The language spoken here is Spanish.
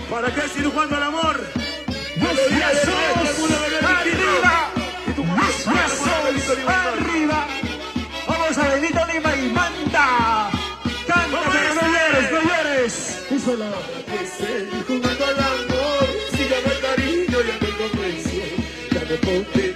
¿Para qué seguir jugando al amor? Los brazos arriba. Los brazos arriba. Vamos a Benito Lima y manda. Canta, pero no llores, no llores. Eso la que seguir jugando al amor. Si ya no hay cariño, ya no hay comprensión. Ya no hay